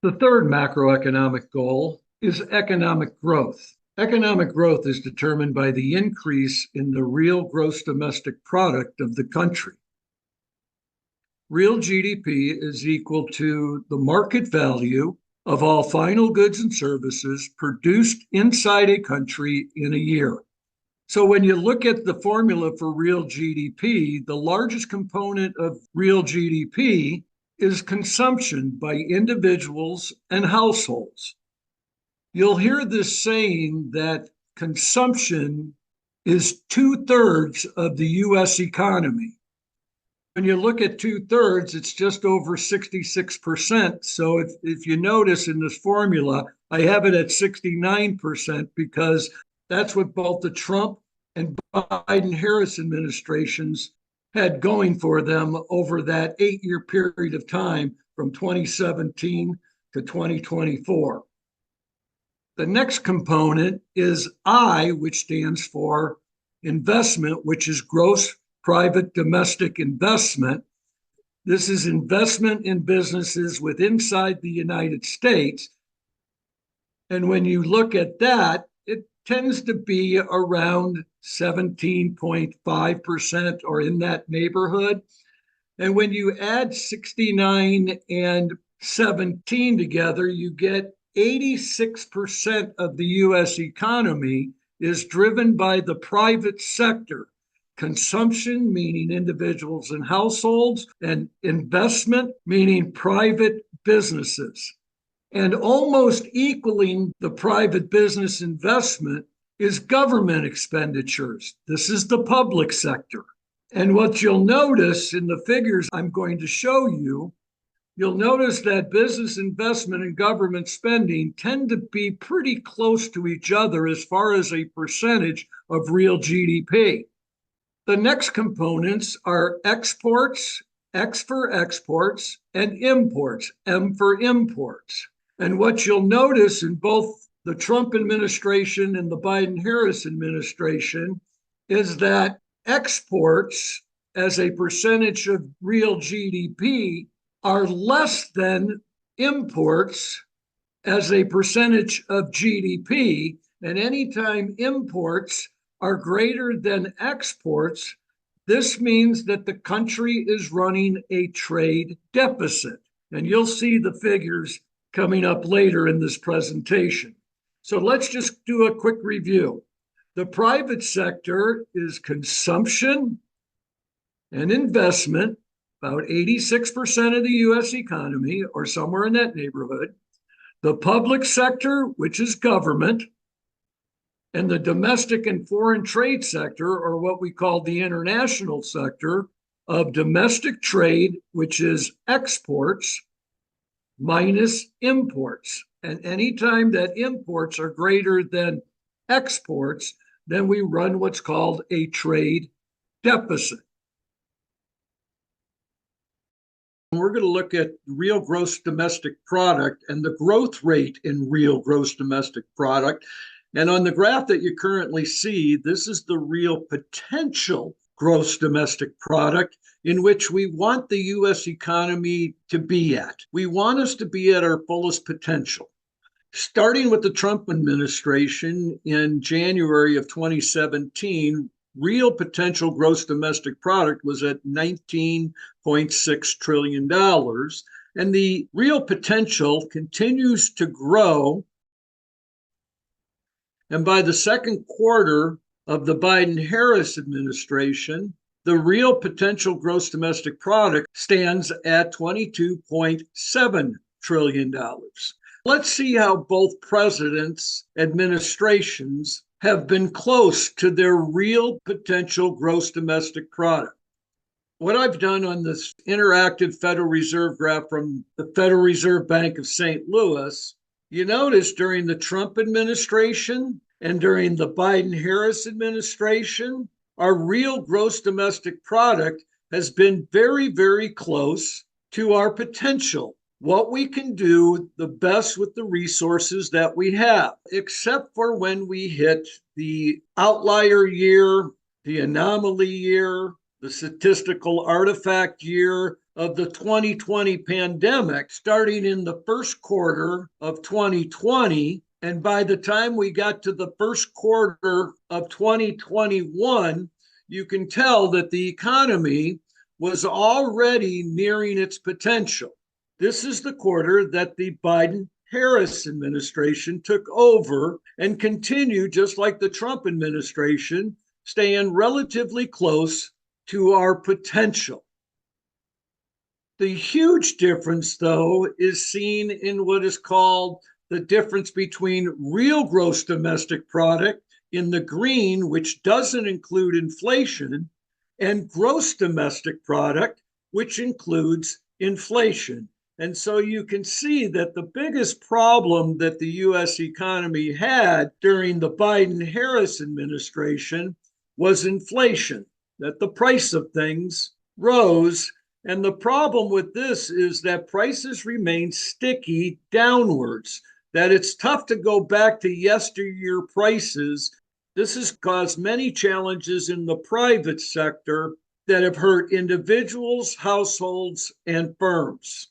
The third macroeconomic goal is economic growth. Economic growth is determined by the increase in the real gross domestic product of the country. Real GDP is equal to the market value of all final goods and services produced inside a country in a year. So when you look at the formula for real GDP, the largest component of real GDP is consumption by individuals and households. You'll hear this saying that consumption is 2/3 of the US economy. When you look at 2/3, it's just over 66%. So if you notice in this formula, I have it at 69% because that's what both the Trump and Biden-Harris administrations had going for them over that 8-year period of time from 2017 to 2024. The next component is I, which stands for investment, which is gross private domestic investment. This is investment in businesses within inside the United States. And when you look at that, it tends to be around 17.5% or in that neighborhood. And when you add 69 and 17 together, you get 86% of the US economy is driven by the private sector. Consumption, meaning individuals and households, and investment, meaning private businesses. And almost equaling the private business investment is government expenditures. This is the public sector. And what you'll notice in the figures I'm going to show you, you'll notice that business investment and government spending tend to be pretty close to each other as far as a percentage of real GDP. The next components are exports, X for exports, and imports, M for imports. And what you'll notice in both the Trump administration and the Biden-Harris administration is that exports as a percentage of real GDP are less than imports as a percentage of GDP. And anytime imports are greater than exports, this means that the country is running a trade deficit. And you'll see the figures coming up later in this presentation. So let's just do a quick review. The private sector is consumption and investment, about 86% of the US economy, or somewhere in that neighborhood. The public sector, which is government, and the domestic and foreign trade sector, or what we call the international sector of domestic trade, which is exports minus imports. And anytime that imports are greater than exports, then we run what's called a trade deficit. We're going to look at real gross domestic product and the growth rate in real gross domestic product. And on the graph that you currently see, this is the real potential gross domestic product in which we want the US economy to be at. We want us to be at our fullest potential. Starting with the Trump administration in January of 2017, real potential gross domestic product was at $19.6 trillion. And the real potential continues to grow. And by the second quarter of the Biden-Harris administration, the real potential gross domestic product stands at $22.7 trillion. Let's see how both presidents' administrations have been close to their real potential gross domestic product. What I've done on this interactive Federal Reserve graph from the Federal Reserve Bank of St. Louis, you notice during the Trump administration and during the Biden-Harris administration, our real gross domestic product has been very, very close to our potential, what we can do the best with the resources that we have, except for when we hit the outlier year, the anomaly year, the statistical artifact year of the 2020 pandemic, starting in the first quarter of 2020. And by the time we got to the first quarter of 2021, you can tell that the economy was already nearing its potential. This is the quarter that the Biden-Harris administration took over and continued, just like the Trump administration, staying relatively close to our potential. The huge difference, though, is seen in what is called the difference between real gross domestic product in the green, which doesn't include inflation, and gross domestic product, which includes inflation. And so you can see that the biggest problem that the US economy had during the Biden-Harris administration was inflation, that the price of things rose. And the problem with this is that prices remain sticky downwards, that it's tough to go back to yesteryear prices. This has caused many challenges in the private sector that have hurt individuals, households, and firms.